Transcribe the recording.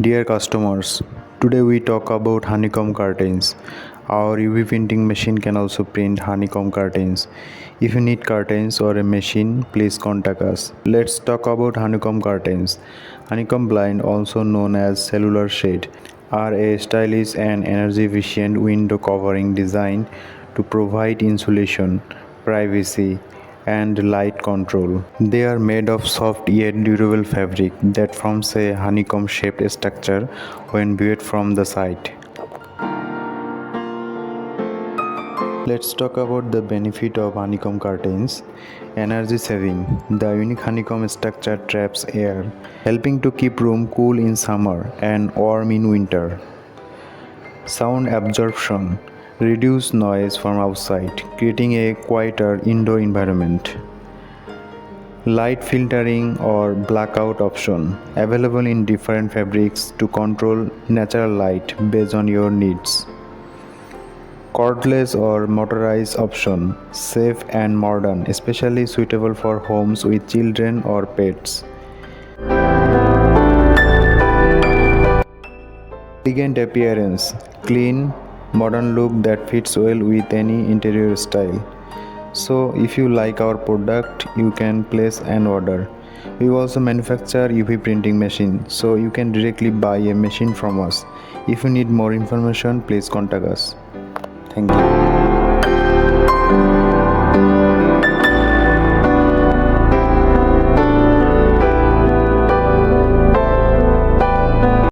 Dear customers, today we talk about honeycomb curtains. Our UV printing machine can also print honeycomb curtains. If you need curtains or a machine, please contact us. Let's talk about honeycomb curtains. Honeycomb blind, also known as cellular shade, are a stylish and energy efficient window covering designed to provide insulation, privacy, and light control. They are made of soft yet durable fabric that forms a honeycomb shaped structure when viewed from the side. Let's talk about the benefit of honeycomb curtains. Energy saving. The unique honeycomb structure traps air, helping to keep room cool in summer and warm in winter. Sound absorption. Reduce noise from outside, creating a quieter indoor environment. Light filtering or blackout option available in different fabrics to control natural light based on your needs. Cordless or motorized option safe and modern, especially suitable for homes with children or pets. Elegant appearance, clean, modern look that fits well with any interior style. So if you like our product, you can place an order. We also manufacture UV printing machine, so you can directly buy a machine from us. If you need more information, please contact us. Thank you.